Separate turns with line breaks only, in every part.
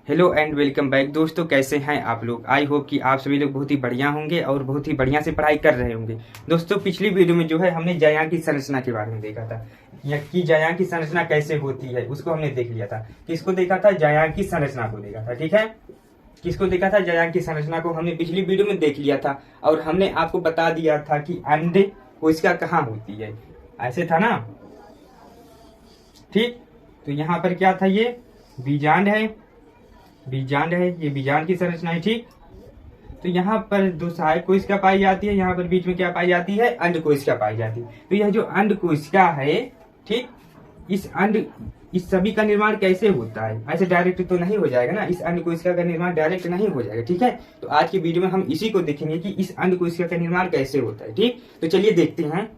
Hello and welcome back दोस्तों, कैसे हैं आप लोग। आई होप कि आप सभी लोग बहुत ही बढ़िया होंगे और बहुत ही बढ़िया से पढ़ाई कर रहे होंगे। दोस्तों, पिछली वीडियो में जो है हमने जायांग की संरचना के बारे में देखा था, या कि जायांग की संरचना कैसे होती है उसको हमने देख लिया था। किसको देखा था? जायांग की संरचना को देखा था। ठीक है, किसको देखा था? जायांग की संरचना को हमने पिछली वीडियो में देख लिया था और हमने आपको बता दिया था कि अंड कोशिका कहाँ होती है। ऐसे था ना? ठीक, तो यहाँ पर क्या था? ये बीजांड है, बीजांड है, ये बीजांड की संरचना है। ठीक, तो यहाँ पर दो सहायक कोशिका पाई जाती है, यहाँ पर बीच में क्या पाई जाती है? अंड कोशिका पाई जाती है। तो यह जो अंड कोशिका है, ठीक, इस सभी का निर्माण कैसे होता है? ऐसे डायरेक्ट तो नहीं हो जाएगा ना, इस अंड कोशिका का निर्माण डायरेक्ट नहीं हो जाएगा। ठीक है, तो आज की वीडियो में हम इसी को देखेंगे कि इस अंड कोशिका का निर्माण कैसे होता है। ठीक, तो चलिए देखते हैं।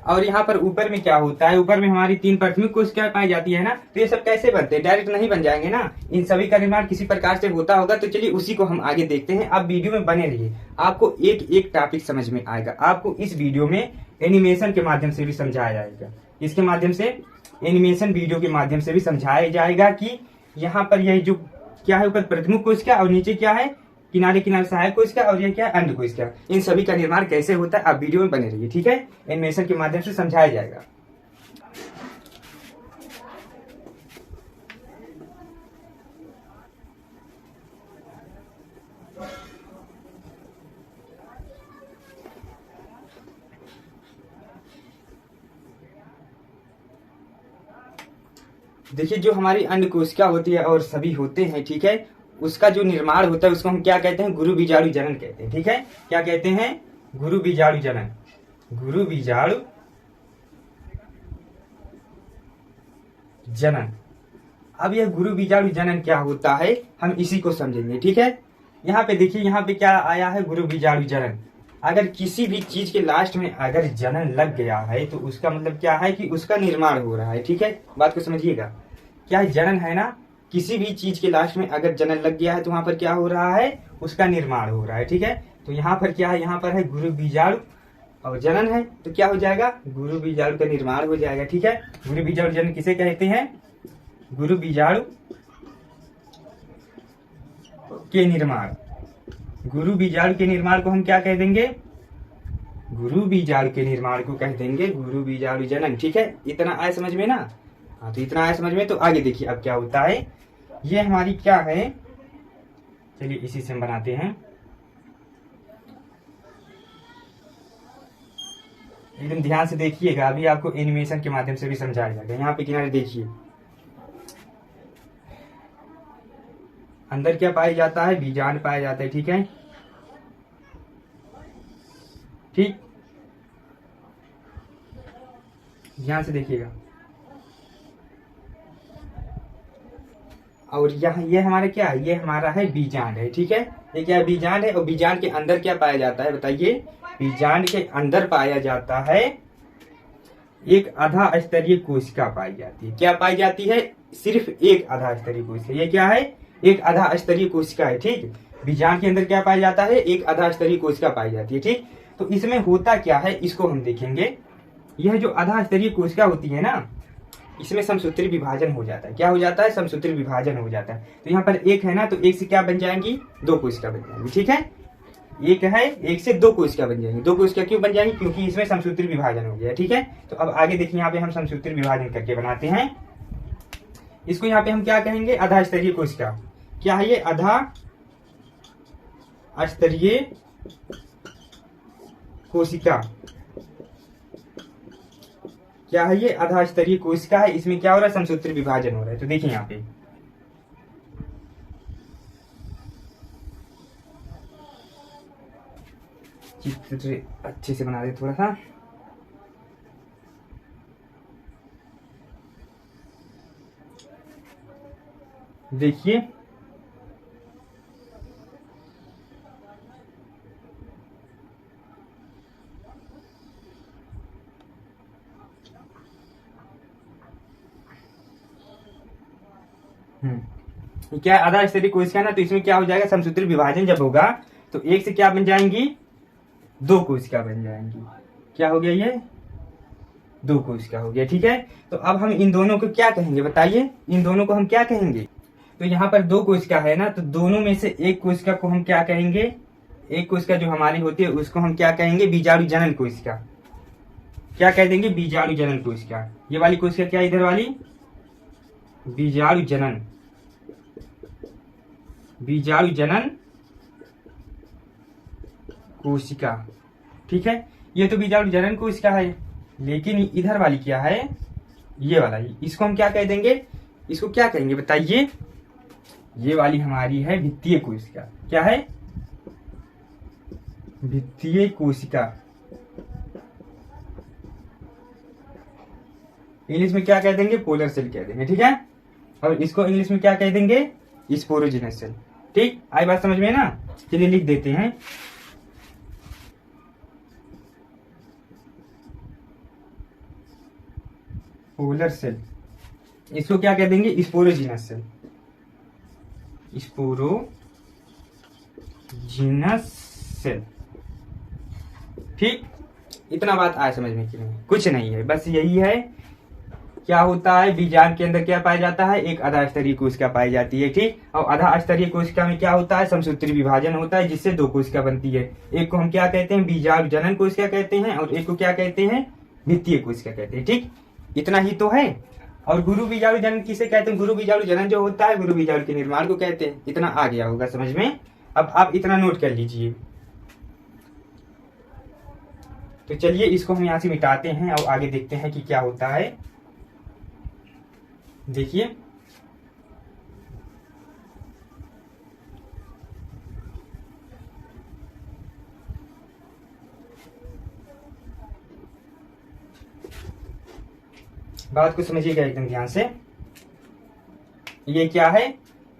और यहाँ पर ऊपर में क्या होता है? ऊपर में हमारी 3 प्राथमिक कोशिकाएं पाई जाती है ना, तो ये सब कैसे बनते हैं? डायरेक्ट नहीं बन जाएंगे ना, इन सभी का निर्माण किसी प्रकार से होता होगा। तो चलिए उसी को हम आगे देखते हैं। आप वीडियो में बने रहिए, आपको एक एक टॉपिक समझ में आएगा। आपको इस वीडियो में एनिमेशन के माध्यम से भी समझाया जाएगा, इसके माध्यम से एनिमेशन वीडियो के माध्यम से भी समझाया जाएगा कि यहाँ पर यह जो क्या है, ऊपर प्राथमिक कोशिका और नीचे क्या है, किनारे किनारे सहायक कोशिका, और ये क्या है? अंड कोशिका। इन सभी का निर्माण कैसे होता है, आप वीडियो में बने रहिए। ठीक है, एनिमेशन के माध्यम से समझाया जाएगा। देखिए, जो हमारी अंड कोशिका होती है और सभी होते हैं, ठीक है, उसका जो निर्माण होता है उसको हम क्या कहते हैं? गुरु बीजाणु जनन कहते हैं। ठीक है, क्या कहते हैं? गुरु बीजाणु जनन, गुरु बीजाणु जनन। अब यह गुरु बीजाणु जनन क्या होता है, हम इसी को समझेंगे। ठीक है, यहाँ पे देखिए, यहाँ पे क्या आया है? गुरु बीजाणु जनन। अगर किसी भी चीज के लास्ट में अगर जनन लग गया है तो उसका मतलब क्या है कि उसका निर्माण हो रहा है। ठीक है, बात को समझिएगा। क्या है? जनन है ना, किसी भी चीज के लास्ट में अगर जनन लग गया है तो वहां पर क्या हो रहा है? उसका निर्माण हो रहा है। ठीक है, तो यहाँ पर क्या है? यहाँ पर है गुरु बीजाणु और जनन है, तो क्या हो जाएगा? गुरु बीजाणु का निर्माण हो जाएगा। ठीक है, गुरु बीजाणु जनन किसे कहते हैं? गुरु बीजाणु के निर्माण। गुरु बीजाणु के निर्माण को हम क्या कह देंगे? गुरु बीजाणु के निर्माण को कह देंगे गुरु बीजाणु जनन। ठीक है, इतना आया समझ में ना? हाँ, तो इतना आया समझ में। तो आगे देखिए अब क्या होता है। ये हमारी क्या है, चलिए इसी से हम बनाते हैं। एकदम ध्यान से देखिएगा, अभी आपको एनिमेशन के माध्यम से भी समझाया जाएगा। यहाँ पे किनारे देखिए, अंदर क्या पाया जाता है? बीजांड पाया जाता है। ठीक है, ठीक, ध्यान से देखिएगा। और यहाँ ये हमारा क्या है? ये हमारा है बीजांड है। ठीक है, ये क्या है? बीजांड है। और बीजांड के अंदर क्या पाया जाता है बताइए? बीजांड के अंदर पाया जाता है एक आधा स्तरीय कोशिका पाई जाती है। क्या पाई जाती है? सिर्फ एक आधा स्तरीय कोशिका। ये क्या है? एक आधा स्तरीय कोशिका है। ठीक, बीजांड के अंदर क्या पाया जाता है? एक आधा स्तरीय कोशिका पाई जाती है। ठीक, तो इसमें होता क्या है इसको हम देखेंगे। यह जो आधा स्तरीय कोशिका होती है ना, इसमें समसूत्री विभाजन हो जाता है। क्या हो जाता है? समसूत्री विभाजन हो जाता है। तो यहाँ पर एक है ना, तो एक से क्या बन जाएंगी? 2 कोशिका बन जाएंगी। ठीक है, एक है, एक से 2 कोशिका बन जाएंगी। 2 कोशिका क्यों बन जाएंगी? क्योंकि इसमें समसूत्री विभाजन हो गया। ठीक है, तो अब आगे देखिए, यहाँ पे हम समसूत्री विभाजन करके बनाते हैं। इसको यहाँ पे हम क्या कहेंगे? आधा स्तरीय कोशिका। क्या है ये? आधा स्तरीय कोशिका। क्या है ये? आधा स्तरीय कोशिका है। इसमें क्या हो रहा है? समसूत्री विभाजन हो रहा है। तो देखिए यहाँ पे चित्र अच्छे से बना दे थोड़ा सा। देखिए, क्या है? आधा स्तरीय कोशिका ना, तो इसमें क्या हो जाएगा? समसूत्री विभाजन जब होगा तो एक से क्या बन जाएंगी? 2 कोशिका बन जाएंगी। क्या हो गया? ये 2 कोशिका हो गया। ठीक है, तो अब हम इन दोनों को क्या कहेंगे बताइए? इन दोनों को हम क्या कहेंगे? तो यहाँ पर दो कोशिका है ना, तो दोनों में से एक कोशिका को हम क्या कहेंगे, एक कोशिका जो हमारी होती है उसको हम क्या कहेंगे, बीजाणु जनन कोशिका। क्या कह देंगे, बीजाणु जनन कोशिका। ये वाली कोशिका क्या, इधर वाली बीजाणु जनन, बीजाणु जनन कोशिका। ठीक है, ये तो बीजाणु जनन कोशिका है, लेकिन इधर वाली क्या है, ये वाला, इसको हम क्या कह देंगे, इसको क्या कहेंगे बताइए, ये वाली हमारी है भित्तीय कोशिका। क्या है, भित्तीय कोशिका। इंग्लिश में क्या कह देंगे, पोलर सेल कह देंगे। ठीक है, और इसको इंग्लिश में क्या कह देंगे, स्पोरोजिनस सेल। ठीक, आई बात समझ में ना। चलिए लिख देते हैं, पोलर सेल, इसको क्या कह देंगे, स्पोरोजिनस सेल, स्पोरोजिनस सेल। ठीक, इतना बात आया समझ में कि नहीं, कुछ नहीं है, बस यही है। क्या होता है, बीजांड के अंदर क्या पाया जाता है, एक आधा स्तरीय कोशिका पाई जाती है। ठीक, और आधा स्तरीय कोशिका में क्या होता है, समसूत्री विभाजन होता है, जिससे दो कोशिका बनती है। एक को हम क्या कहते हैं, बीजाणु जनन कोशिका कहते हैं, और एक को क्या कहते हैं, भित्तीय कोशिका कहते हैं। ठीक, इतना ही तो है। और गुरु बीजाणु जनन किसे कहते हैं, गुरु बीजाणु जनन जो होता है, गुरु बीजाणु के निर्माण को कहते हैं। इतना आ गया होगा समझ में। अब आप इतना नोट कर लीजिए। तो चलिए इसको हम यहां से मिटाते हैं और आगे देखते हैं कि क्या होता है। देखिए, बात को समझिएगा एकदम ध्यान से। ये क्या है,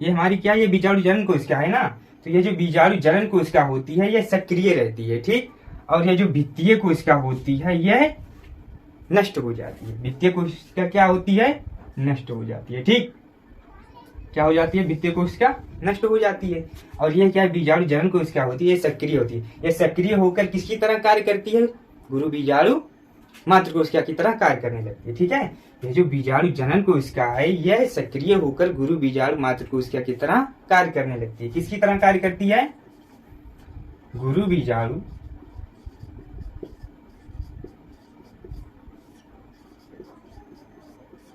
ये हमारी क्या, ये बीजाणु जनन कोशिका है ना। तो ये जो बीजाणु जनन कोशिका होती है ये सक्रिय रहती है। ठीक, और ये जो भित्तीय कोशिका होती है यह नष्ट हो जाती है। भित्तीय कोशिका क्या होती है, नष्ट हो जाती है। ठीक, क्या हो जाती है, भित्तीय कोशिका नष्ट हो जाती है। और यह क्या है, बीजाणु जनन कोशिका होती है, ये सक्रिय होती है। ये सक्रिय होकर किसकी तरह कार्य करती है, गुरु बीजाणु मातृ कोशिका की तरह कार्य करने लगती है। ठीक है, यह जो बीजाणु जनन कोशिका है यह सक्रिय होकर गुरु बीजाणु मातृ कोशिका की तरह कार्य करने लगती है। किसकी तरह कार्य करती है, गुरु बीजाणु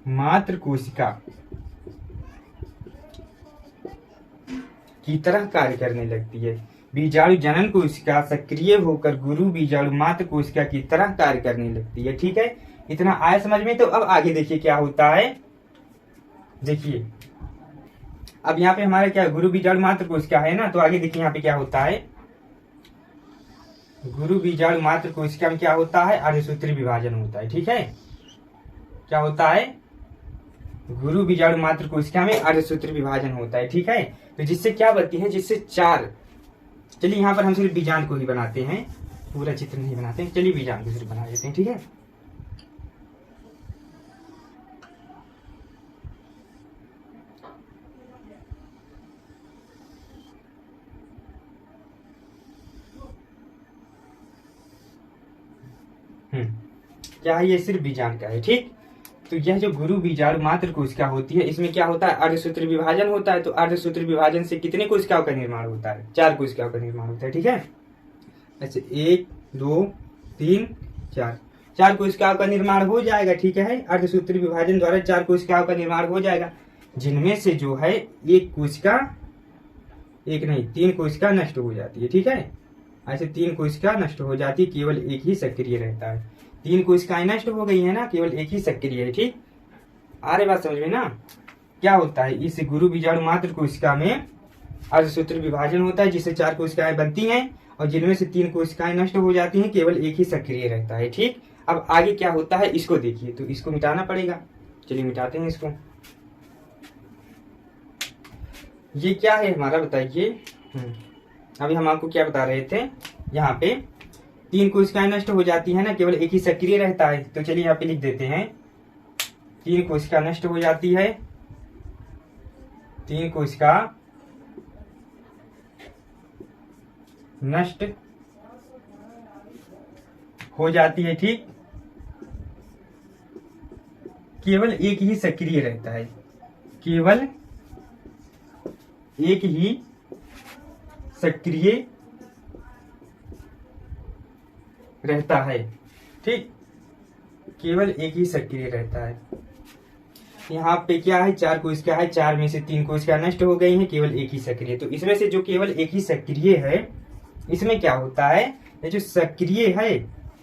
मातृ कोशिका की तरह कार्य करने लगती है। बीजाणु जनन कोशिका सक्रिय होकर गुरु बीजाणु मातृ कोशिका की तरह कार्य करने लगती है। ठीक है, इतना आया समझ में। तो अब आगे देखिए क्या होता है। देखिए, अब यहाँ पे हमारा क्या, गुरु बीजाणु मातृ कोशिका है ना, तो आगे देखिए यहाँ पे क्या होता है। गुरु बीजाणु मातृ कोशिका में क्या होता है, अर्धसूत्री विभाजन होता है। ठीक है, क्या होता है, गुरु बीजाणु मातृ कोशिका में अर्धसूत्री विभाजन होता है। ठीक है, तो जिससे क्या बनती है, जिससे चार, चलिए यहाँ पर हम सिर्फ बीजांड को ही बनाते हैं, पूरा चित्र नहीं बनाते हैं। चलिए बीजांड को सिर्फ बना देते हैं। ठीक है, क्या है, ये सिर्फ बीजांड का है। ठीक, तो यह जो गुरु बीजाणु मातृ कोशिका होती है इसमें क्या होता है, अर्धसूत्री विभाजन होता है। तो अर्धसूत्री विभाजन से कितने कोशिकाओं का निर्माण होता है, चार कोशिकाओं का निर्माण होता है। ठीक है, अच्छा 1 2 3 4, चार कोशिकाओं का निर्माण हो जाएगा। ठीक है, अर्धसूत्री विभाजन द्वारा चार कोशिकाओं का निर्माण हो जाएगा, जिनमें से जो है एक कोशिका, एक नहीं 3 कोशिका नष्ट हो जाती है। ठीक है, ऐसे 3 कोशिका नष्ट हो जाती है, केवल एक ही सक्रिय रहता है। 3 कोशिकाएं नष्ट हो गई है ना, केवल एक ही सक्रिय है। ठीक, आ रही बात समझ में ना। क्या होता है, इस गुरु बीजाणु मातृ कोशिका में अर्धसूत्री विभाजन होता है, जिससे 4 कोशिकाएं बनती हैं, और जिनमें से 3 कोशिकाएं नष्ट हो जाती हैं, केवल एक ही सक्रिय रहता है। ठीक, अब आगे क्या होता है इसको देखिए। तो इसको मिटाना पड़ेगा, चलिए मिटाते हैं इसको। ये क्या है हमारा, बताइए। अभी हम आपको क्या बता रहे थे, यहाँ पे 3 कोशिकाएं नष्ट हो जाती है ना, केवल एक ही सक्रिय रहता है। तो चलिए यहाँ पे लिख देते हैं, 3 कोशिका नष्ट हो जाती है, 3 कोशिका नष्ट हो जाती है। ठीक, केवल एक ही सक्रिय रहता है, केवल एक ही सक्रिय रहता है। ठीक, केवल एक ही सक्रिय रहता है। यहाँ पे क्या है, 4 कोशिका है, 4 में से 3 कोशिका नष्ट हो गई है, केवल एक ही सक्रिय। तो इसमें से जो केवल एक ही सक्रिय है, इसमें क्या होता है, ये जो सक्रिय है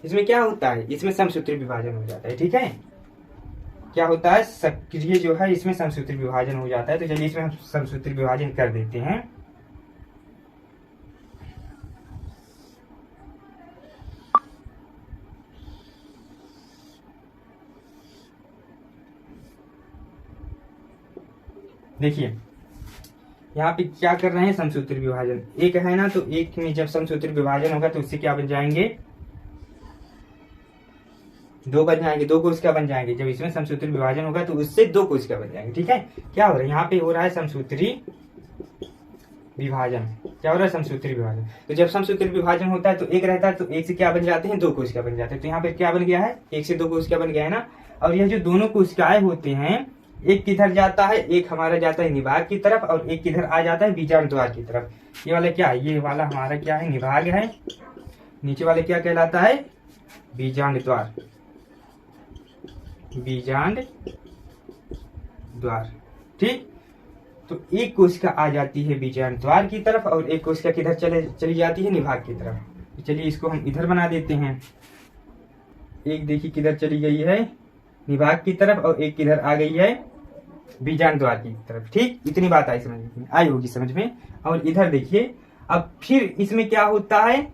इसमें क्या होता है, इसमें समसूत्री विभाजन हो जाता है। ठीक है, क्या होता है, सक्रिय जो है इसमें समसूत्री विभाजन हो जाता है। तो चलिए इसमें हम समसूत्री विभाजन कर देते हैं। देखिए यहाँ पे क्या कर रहे हैं, समसूत्री विभाजन। एक है ना, तो एक में जब समसूत्री विभाजन होगा तो उससे क्या बन जाएंगे, 2 बन जाएंगे, 2 कोशिका बन जाएंगे। जब इसमें समसूत्री विभाजन होगा तो उससे 2 कोशिका बन जाएंगे। ठीक है, क्या हो रहा है, यहाँ पे हो रहा है समसूत्री विभाजन। क्या हो रहा है, समसूत्री विभाजन। तो जब समसूत्री विभाजन होता है तो एक रहता है, तो एक से क्या बन जाते हैं, 2 कोशिका बन जाते हैं। तो यहाँ पे क्या बन गया है, 1 से 2 कोशिका बन गया है ना। और यह जो दोनों कोशिकाएं होते हैं, एक किधर जाता है, एक हमारा जाता है निभाग की तरफ, और एक किधर आ जाता है, बीजांड द्वार की तरफ। ये वाला क्या है, ये वाला हमारा क्या है, निभाग है। नीचे वाले क्या कहलाता है, बीजांड द्वार, बीजांड द्वार। ठीक, तो एक कोशिका आ जाती है बीजांड द्वार की तरफ, और एक कोशिका किधर चली जाती है, निभाग की तरफ। तो चलिए इसको हम इधर बना देते हैं। एक देखिए किधर चली गई है, निभाग की तरफ, और एक किधर आ गई है, बीजांड द्वार की तरफ। ठीक, इतनी बात आई होगी समझ में। और इधर देखिए, अब फिर इसमें क्या होता है,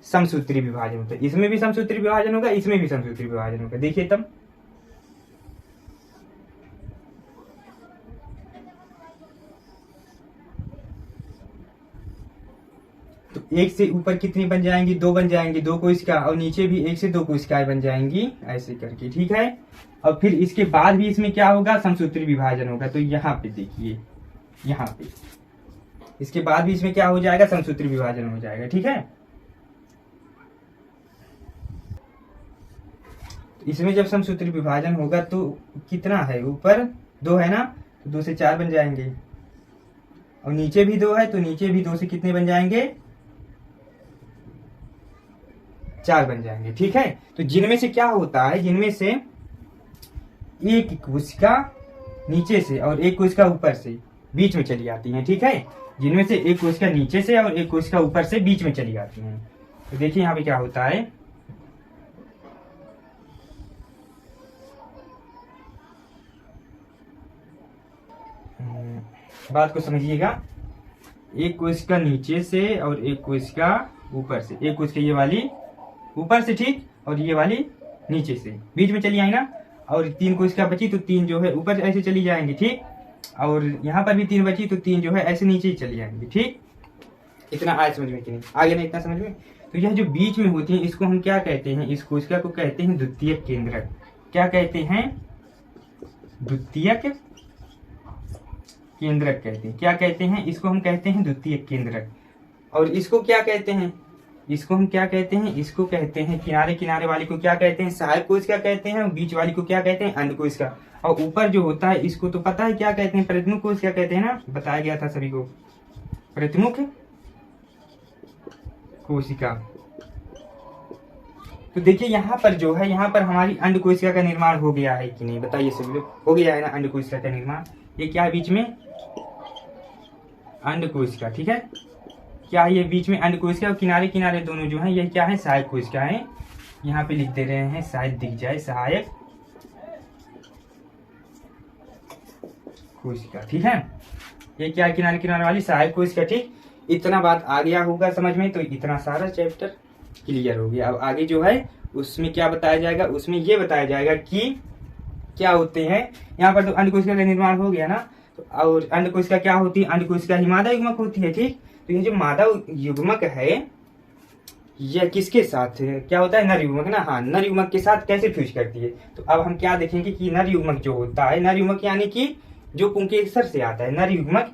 समसूत्री विभाजन होता है। इसमें भी समसूत्री विभाजन होगा, इसमें भी समसूत्री विभाजन होगा। देखिए तब तो 1 से ऊपर कितनी बन जाएंगी, 2 बन जाएंगी, 2 कोशिका, और नीचे भी 1 से 2 कोशिकाएं बन जाएंगी, ऐसे करके। ठीक है, और फिर इसके बाद भी इसमें क्या होगा, समसूत्री विभाजन होगा। तो यहाँ पे देखिए, यहाँ पे इसके बाद भी इसमें क्या हो जाएगा, समसूत्री विभाजन हो जाएगा। ठीक है, इसमें जब समसूत्री विभाजन होगा तो कितना है, ऊपर 2 है ना, तो 2 से 4 बन जाएंगे, और नीचे भी 2 है, तो नीचे भी 2 से कितने बन जाएंगे, 4 बन जाएंगे। ठीक है, तो जिनमें से क्या होता है, जिनमें से एक कोशिका नीचे से और एक कोशिका ऊपर से बीच में चली आती है। ठीक है, जिनमें से एक कोशिका नीचे से और एक कोशिका ऊपर से बीच में चली आती है। तो देखिए यहाँ पे क्या होता है, बात को समझिएगा। एक कोशिका नीचे से और एक कोशिका ऊपर से, एक कोशिका ये वाली ऊपर से, ठीक, और ये वाली नीचे से, बीच में चली आई ना। और 3 कोशिका बची तो 3 जो है ऊपर ऐसे चली जाएंगी। ठीक, और यहाँ पर भी 3 बची तो 3 जो है ऐसे नीचे ही चली जाएंगी। ठीक, इतना आया समझ में कि नहीं, आगे नहीं इतना समझ में। तो यह जो बीच में होती है इसको हम क्या कहते हैं, इस कोशिका को कहते हैं द्वितीयक केंद्रक। क्या कहते हैं, द्वितीयक केंद्रक कहते हैं। क्या कहते हैं, इसको हम कहते हैं द्वितीयक केंद्रक। और इसको क्या कहते हैं, इसको हम क्या कहते हैं, इसको कहते हैं किनारे किनारे वाली को क्या कहते हैं, सहायक कोशिका कहते हैं, और बीच वाली को क्या कहते हैं, अंड कोशिका। और ऊपर जो होता है इसको तो पता है क्या कहते हैं, प्रतिमुख कोशिका कहते हैं ना, बताया गया था सभी को, प्रतिमुख कोशिका। तो देखिए यहाँ पर जो है, यहाँ पर हमारी अंड कोशिका का निर्माण हो गया है कि नहीं, बताइए सभी लोग, हो गया है ना अंड कोशिका का निर्माण। ये क्या है, बीच में अंड कोशिका। ठीक है, क्या है ये, बीच में अंड कोशिका, और किनारे किनारे दोनों जो है ये क्या है, सहायक कोशिका है। यहाँ पे लिख दे रहे हैं, शायद दिख जाए, सहायक कोशिका। ठीक है, ये क्या है, किनारे किनारे वाली सहायक कोशिका। ठीक, इतना बात आ गया होगा समझ में। तो इतना सारा चैप्टर क्लियर हो गया। अब आगे जो है उसमें क्या बताया जाएगा, उसमें ये बताया जाएगा कि क्या होते हैं। यहाँ पर तो अंड कोशिका का निर्माण हो गया ना, तो और अंड कोशिका क्या होती है, अंड कोशिका ही मादा युग्मक होती है। ठीक, तो ये जो मादा युग्मक है यह किसके साथ क्या होता है, नर युग्मक ना। हाँ, नर युग्मक के साथ कैसे फ्यूज करती है। तो अब हम क्या देखेंगे कि नर युग्मक जो होता है, नर युग्मक यानी कि जो पुंकेसर से आता है, नर युग्मक।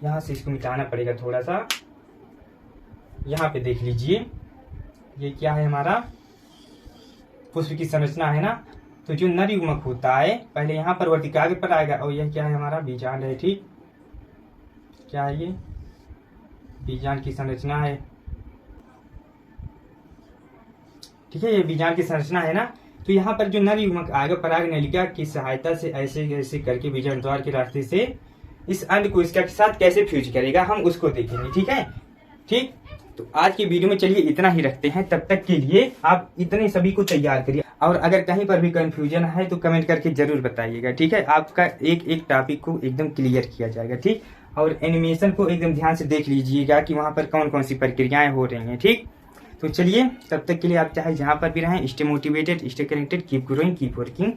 यहाँ से इसको मिटाना पड़ेगा थोड़ा सा, यहाँ पे देख लीजिए, ये क्या है, हमारा पुष्प की संरचना है ना। तो जो नर युग्मक होता है पहले यहाँ पर वर्तिकाग्र पर आएगा, और यह क्या है, हमारा बीजांड है। ठीक, क्या है ये, बीजांड की संरचना है। ठीक है, ये बीजांड की संरचना है ना। तो यहाँ पर जो नर युग्मक आएगा पराग नलिका की सहायता से ऐसे ऐसे करके बीजांड द्वार के रास्ते से इस अंड कोशिका के साथ कैसे फ्यूज करेगा, हम उसको देखेंगे। ठीक है, ठीक। तो आज की वीडियो में चलिए इतना ही रखते हैं। तब तक के लिए आप इतने सभी को तैयार करिए, और अगर कहीं पर भी कंफ्यूजन है तो कमेंट करके जरूर बताइएगा। ठीक है, आपका एक एक टॉपिक को एकदम क्लियर किया जाएगा। ठीक, और एनिमेशन को एकदम ध्यान से देख लीजिएगा कि वहां पर कौन कौन सी प्रक्रियाएं हो रही हैं। ठीक, तो चलिए तब तक के लिए आप चाहे जहां पर भी रहें, stay motivated, stay connected, keep growing, keep working.